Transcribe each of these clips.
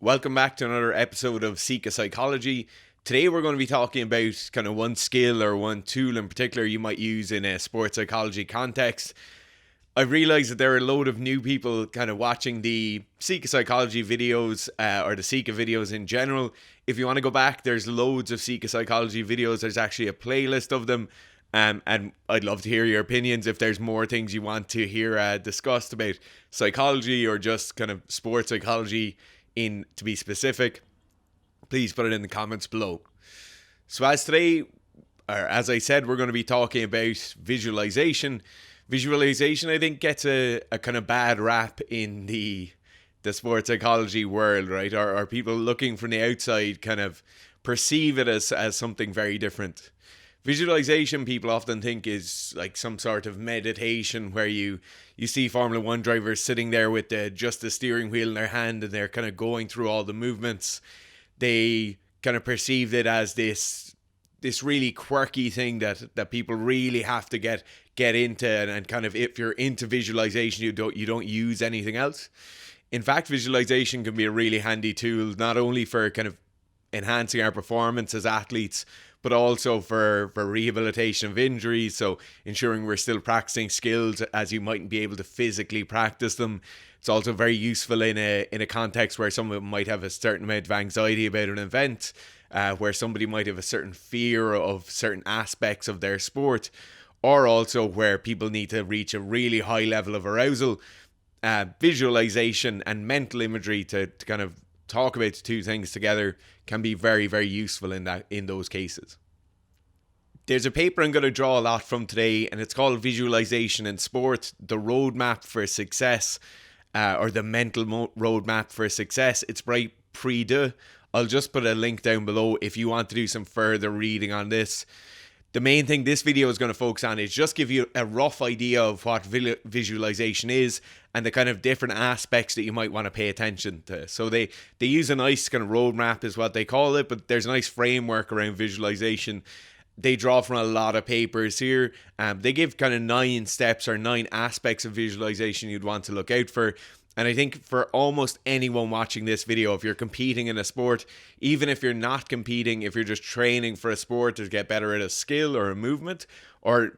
Welcome back to another episode of Sika Psychology. Today we're going to be talking about kind of one skill or one tool in particular you might use in a sports psychology context. I've realised that there are a load of new people kind of watching the Sika Psychology videos or the Sika videos in general. If you want to go back, there's loads of Sika Psychology videos. There's actually a playlist of them. And I'd love to hear your opinions if there's more things you want to hear discussed about psychology or just kind of sports psychology to be specific. Please put it in the comments below. So as I said, we're going to be talking about visualization. Visualization, I think, gets a kind of bad rap in the sports psychology world, right? Or people looking from the outside kind of perceive it as something very different. Visualization, people often think, is like some sort of meditation where you see Formula 1 drivers sitting there with just the steering wheel in their hand and they're kind of going through all the movements. They kind of perceive it as this really quirky thing that people really have to get into, and kind of, if you're into visualization, you don't use anything else. In fact, visualization can be a really handy tool, not only for kind of enhancing our performance as athletes, but also for rehabilitation of injuries, so ensuring we're still practicing skills as you mightn't be able to physically practice them. It's also very useful in a context where someone might have a certain amount of anxiety about an event, where somebody might have a certain fear of certain aspects of their sport, or also where people need to reach a really high level of arousal. Visualization and mental imagery, to kind of talk about the two things together, can be very, very useful in those cases. There's a paper I'm going to draw a lot from today, and it's called Visualization in Sport, the Roadmap for Success, or the Mental Roadmap for Success. It's by Pride. I'll just put a link down below if you want to do some further reading on this. The main thing this video is going to focus on is just give you a rough idea of what visualization is and the kind of different aspects that you might want to pay attention to. So they use a nice kind of roadmap is what they call it, but there's a nice framework around visualization. They draw from a lot of papers here. They give kind of 9 steps or 9 aspects of visualization you'd want to look out for. And I think for almost anyone watching this video, if you're competing in a sport, even if you're not competing, if you're just training for a sport to get better at a skill or a movement, or it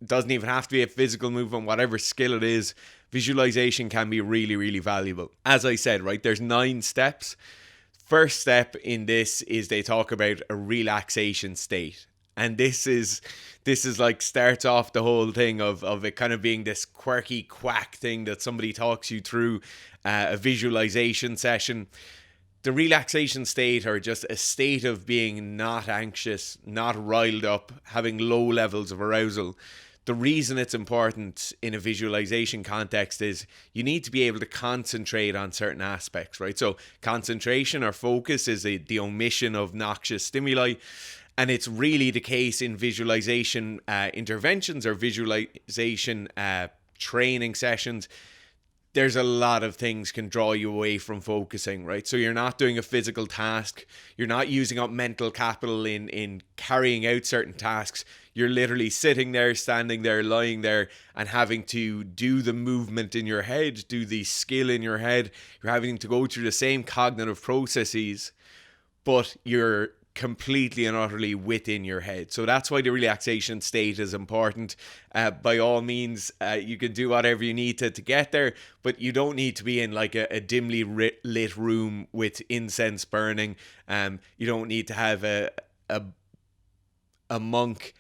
doesn't even have to be a physical movement, whatever skill it is, visualization can be really, really valuable. As I said, right, there's 9 steps. First step in this is they talk about a relaxation state. And this is like starts off the whole thing of it kind of being this quirky quack thing that somebody talks you through a visualization session. The relaxation state, or just a state of being not anxious, not riled up, having low levels of arousal. The reason it's important in a visualization context is you need to be able to concentrate on certain aspects, right? So concentration or focus is the omission of noxious stimuli. And it's really the case in visualization interventions or visualization training sessions. There's a lot of things can draw you away from focusing, right? So you're not doing a physical task. You're not using up mental capital in carrying out certain tasks. You're literally sitting there, standing there, lying there, and having to do the movement in your head, do the skill in your head. You're having to go through the same cognitive processes, but you're completely and utterly within your head. So that's why the relaxation state is important. By all means, you can do whatever you need to get there, but you don't need to be in like a dimly lit room with incense burning. You don't need to have a monk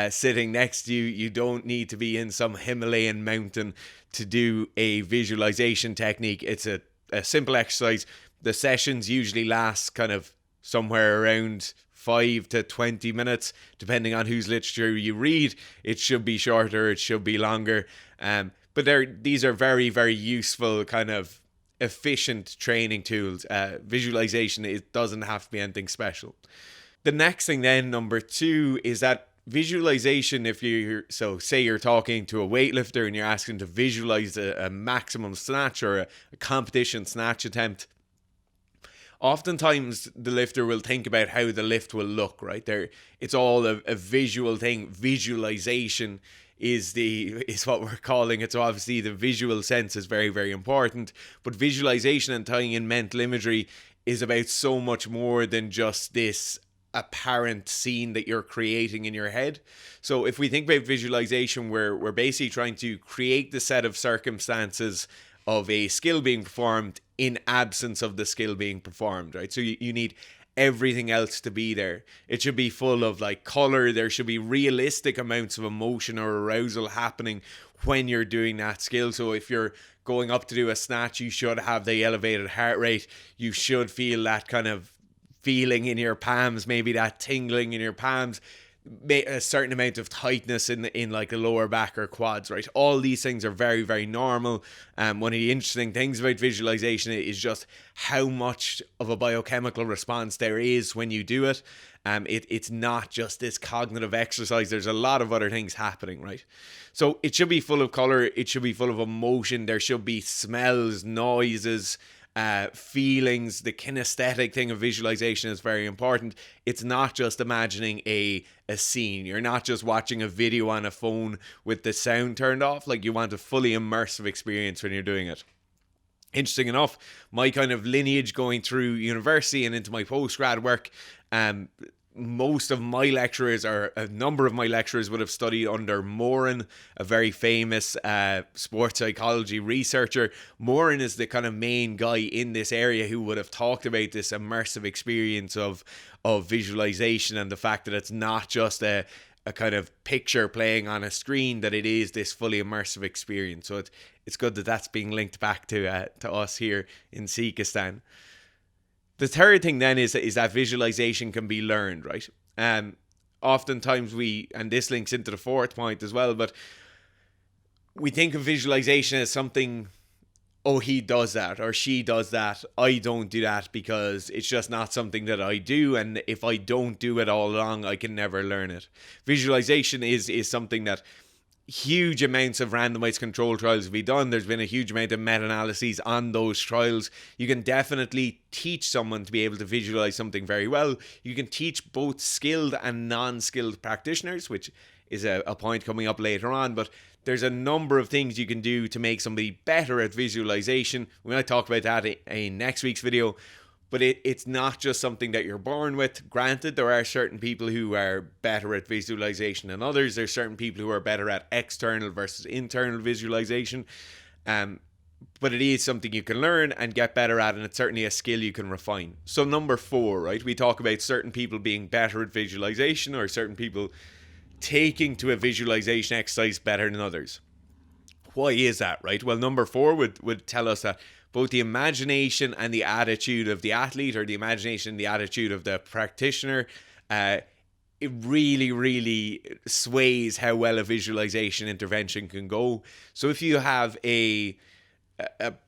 sitting next to you. You don't need to be in some Himalayan mountain to do a visualization technique. It's a simple exercise. The sessions usually last kind of somewhere around 5 to 20 minutes, depending on whose literature you read. It should be shorter, it should be longer. But these are very, very useful kind of efficient training tools. Visualization, it doesn't have to be anything special. The next thing then, number 2, is that visualization, say you're talking to a weightlifter and you're asking to visualize a maximum snatch or a competition snatch attempt, oftentimes the lifter will think about how the lift will look, right? It's all a visual thing. Visualization is what we're calling it. So obviously the visual sense is very, very important. But visualization and tying in mental imagery is about so much more than just this apparent scene that you're creating in your head. So if we think about visualization, we're basically trying to create the set of circumstances of a skill being performed in absence of the skill being performed, right? So you need everything else to be there. It should be full of like color. There should be realistic amounts of emotion or arousal happening when you're doing that skill. So if you're going up to do a snatch, you should have the elevated heart rate. You should feel that kind of feeling in your palms, maybe that tingling in your palms, a certain amount of tightness in like the lower back or quads, right? All these things are very, very normal. One of the interesting things about visualization is just how much of a biochemical response there is when you do it. It's not just this cognitive exercise. There's a lot of other things happening, right? So it should be full of color. It should be full of emotion. There should be smells, noises, feelings. The kinesthetic thing of visualization is very important. It's not just imagining a scene. You're not just watching a video on a phone with the sound turned off. Like, you want a fully immersive experience when you're doing it. Interesting enough, my kind of lineage going through university and into my postgrad work, most of my lecturers, or a number of my lecturers, would have studied under Morin, a very famous sports psychology researcher. Morin is the kind of main guy in this area who would have talked about this immersive experience of visualization, and the fact that it's not just a kind of picture playing on a screen, that it is this fully immersive experience. So it's good that that's being linked back to us here in Sika. The third thing then is that visualization can be learned, right? Oftentimes and this links into the fourth point as well, but we think of visualization as something, oh, he does that or she does that, I don't do that because it's just not something that I do, and if I don't do it all along, I can never learn it. Visualization is something that huge amounts of randomized control trials have been done. There's been a huge amount of meta-analyses on those trials. You can definitely teach someone to be able to visualize something very well. You can teach both skilled and non-skilled practitioners, which is a point coming up later on, but there's a number of things you can do to make somebody better at visualization. We might talk about that in next week's video. But it's not just something that you're born with. Granted, there are certain people who are better at visualization than others. There's certain people who are better at external versus internal visualization. But it is something you can learn and get better at, and it's certainly a skill you can refine. So number 4, right? We talk about certain people being better at visualization, or certain people taking to a visualization exercise better than others. Why is that, right? Well, number 4 would tell us that both the imagination and the attitude of the athlete, or the imagination and the attitude of the practitioner, it really, really sways how well a visualization intervention can go. So if you have a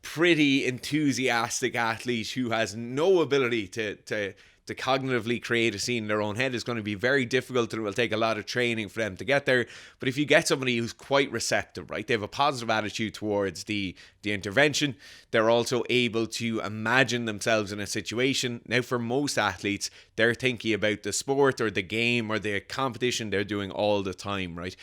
pretty enthusiastic athlete who has no ability to cognitively create a scene in their own head, is going to be very difficult, and it will take a lot of training for them to get there. But if you get somebody who's quite receptive, right, they have a positive attitude towards the intervention, they're also able to imagine themselves in a situation. Now, for most athletes, they're thinking about the sport or the game or the competition they're doing all the time, right?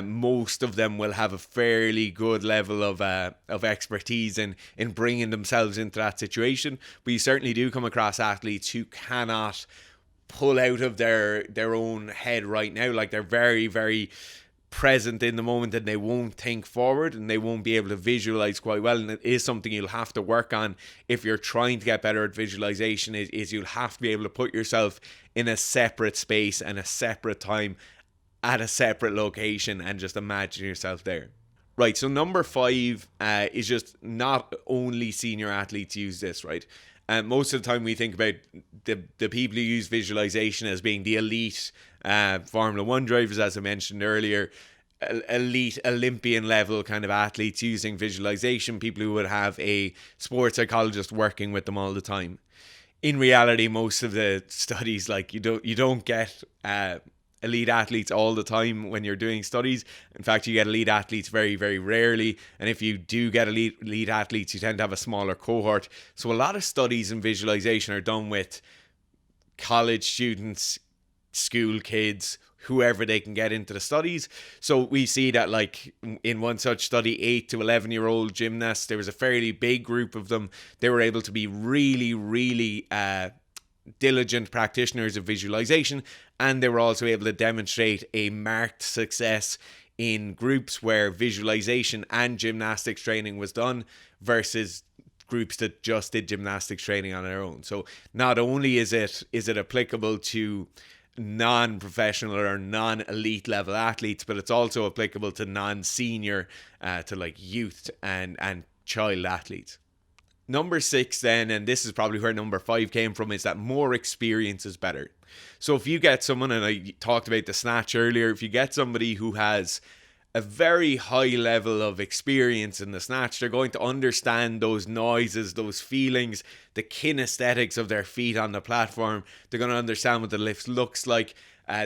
Most of them will have a fairly good level of expertise in bringing themselves into that situation. But you certainly do come across athletes who cannot pull out of their own head right now. Like, they're very, very present in the moment, and they won't think forward, and they won't be able to visualize quite well. And it is something you'll have to work on if you're trying to get better at visualization. Is you'll have to be able to put yourself in a separate space and a separate time at a separate location and just imagine yourself there. Right, so number 5 is just not only senior athletes use this, right? Most of the time we think about the people who use visualization as being the elite Formula 1 drivers, as I mentioned earlier, elite Olympian level kind of athletes using visualization, people who would have a sports psychologist working with them all the time. In reality, most of the studies, like, you don't get elite athletes all the time when you're doing studies. In fact, you get elite athletes very, very rarely. And if you do get elite athletes, you tend to have a smaller cohort. So a lot of studies in visualization are done with college students, school kids, whoever they can get into the studies. So we see that, like, in one such study, 8 to 11-year-old gymnasts, there was a fairly big group of them. They were able to be really, really diligent practitioners of visualization, and they were also able to demonstrate a marked success in groups where visualization and gymnastics training was done versus groups that just did gymnastics training on their own. So not only is it applicable to non-professional or non-elite level athletes, but it's also applicable to non-senior, to like youth and child athletes. Number 6 then, and this is probably where number 5 came from, is that more experience is better. So if you get someone, and I talked about the snatch earlier, if you get somebody who has a very high level of experience in the snatch, they're going to understand those noises, those feelings, the kinesthetics of their feet on the platform. They're going to understand what the lift looks like.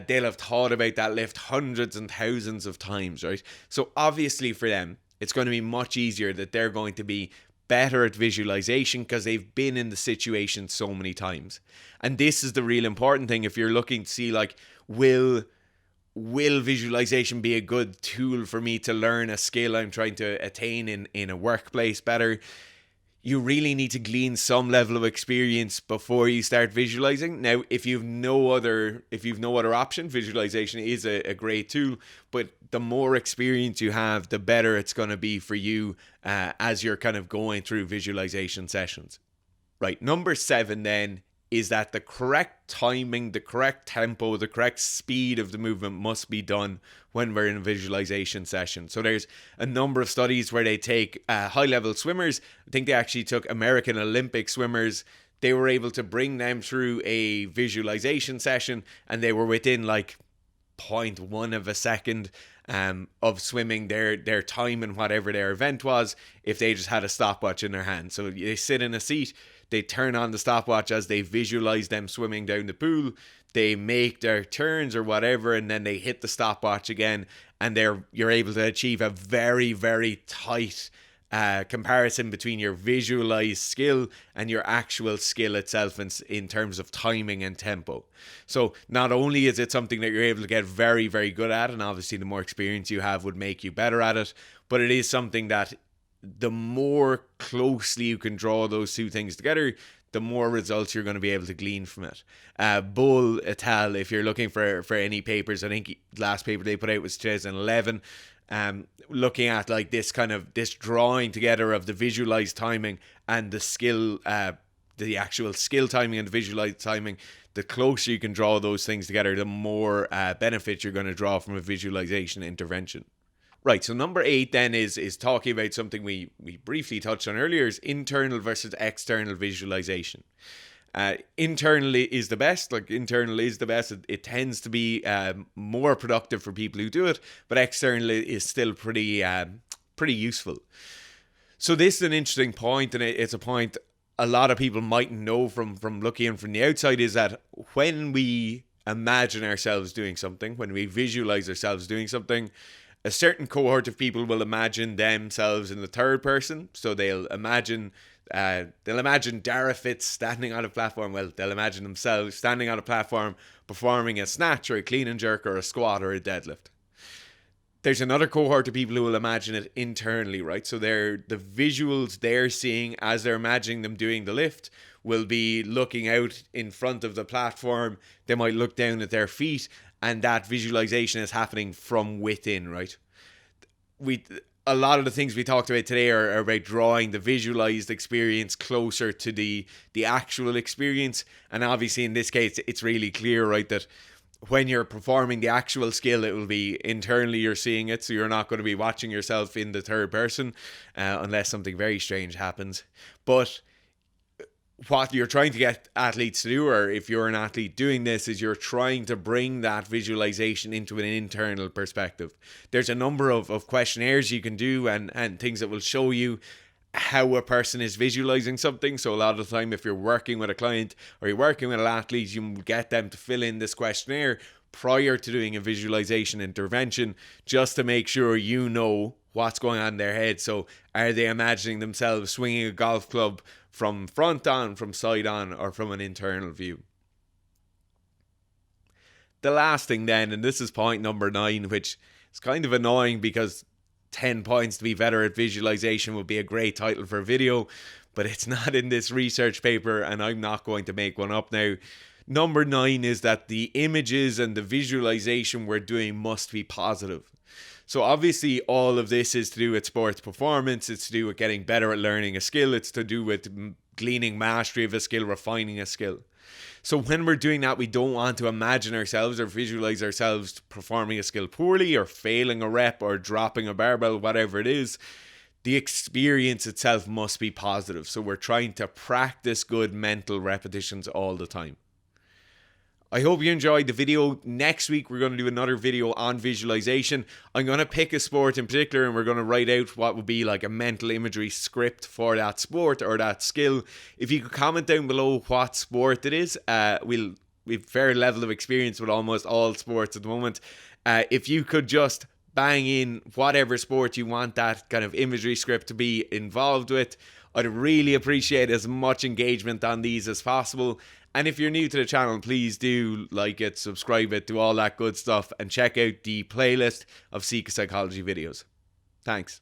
They'll have thought about that lift hundreds and thousands of times, right? So obviously for them, it's going to be much easier that they're going to be better at visualization because they've been in the situation so many times. And this is the real important thing. If you're looking to see, like, will visualization be a good tool for me to learn a skill I'm trying to attain in a workplace better, you really need to glean some level of experience before you start visualizing. Now, if you've no other option, visualization is a great tool, but the more experience you have, the better it's going to be for you as you're kind of going through visualization sessions. Right, number 7 then is that the correct timing, the correct tempo, the correct speed of the movement must be done when we're in a visualization session. So there's a number of studies where they take high-level swimmers. I think they actually took American Olympic swimmers. They were able to bring them through a visualization session, and they were within like 0.1 of a second of swimming their time and whatever their event was, if they just had a stopwatch in their hand. So they sit in a seat, they turn on the stopwatch as they visualize them swimming down the pool, they make their turns or whatever, and then they hit the stopwatch again, and you're able to achieve a very, very tight comparison between your visualized skill and your actual skill itself in terms of timing and tempo. So not only is it something that you're able to get very, very good at, and obviously the more experience you have would make you better at it, but it is something that the more closely you can draw those two things together, the more results you're going to be able to glean from it. Bull et al., if you're looking for any papers, I think the last paper they put out was 2011, looking at like this drawing together of the visualized timing and the skill, the actual skill timing and the visualized timing. The closer you can draw those things together, the more benefit you're going to draw from a visualization intervention. Right, so number 8 then is talking about something we briefly touched on earlier, is internal versus external visualization. Internally is the best. It tends to be more productive for people who do it, but externally is still pretty useful. So this is an interesting point, and it's a point a lot of people mightn't know from looking in from the outside, is that when we imagine ourselves doing something, when we visualize ourselves doing something, a certain cohort of people will imagine themselves in the third person. So they'll imagine Dara Fitz standing on a platform. Well, they'll imagine themselves standing on a platform performing a snatch or a clean and jerk or a squat or a deadlift. There's another cohort of people who will imagine it internally, right? So the visuals they're seeing as they're imagining them doing the lift will be looking out in front of the platform. They might look down at their feet, and that visualization is happening from within, right? A lot of the things we talked about today are about drawing the visualized experience closer to the actual experience. And obviously in this case, it's really clear, right, that when you're performing the actual skill, it will be internally you're seeing it. So you're not going to be watching yourself in the third person unless something very strange happens. But what you're trying to get athletes to do, or if you're an athlete doing this, is you're trying to bring that visualization into an internal perspective. There's a number of questionnaires you can do and things that will show you how a person is visualizing something. So a lot of the time, if you're working with a client or you're working with an athlete, you get them to fill in this questionnaire prior to doing a visualization intervention, just to make sure you know what's going on in their head. So are they imagining themselves swinging a golf club from front on, from side on, or from an internal view? The last thing then, and this is point number 9, which is kind of annoying because 10 points to be better at visualization would be a great title for a video, but it's not in this research paper and I'm not going to make one up now. Number 9 is that the images and the visualization we're doing must be positive. So obviously all of this is to do with sports performance, it's to do with getting better at learning a skill, it's to do with gleaning mastery of a skill, refining a skill. So when we're doing that, we don't want to imagine ourselves or visualize ourselves performing a skill poorly or failing a rep or dropping a barbell, whatever it is. The experience itself must be positive. So we're trying to practice good mental repetitions all the time. I hope you enjoyed the video. Next week, we're going to do another video on visualization. I'm going to pick a sport in particular and we're going to write out what would be like a mental imagery script for that sport or that skill. If you could comment down below what sport it is, we've a fair level of experience with almost all sports at the moment. If you could just bang in whatever sport you want that kind of imagery script to be involved with, I'd really appreciate as much engagement on these as possible. And if you're new to the channel, please do like it, subscribe it, do all that good stuff, and check out the playlist of Sika Psychology videos. Thanks.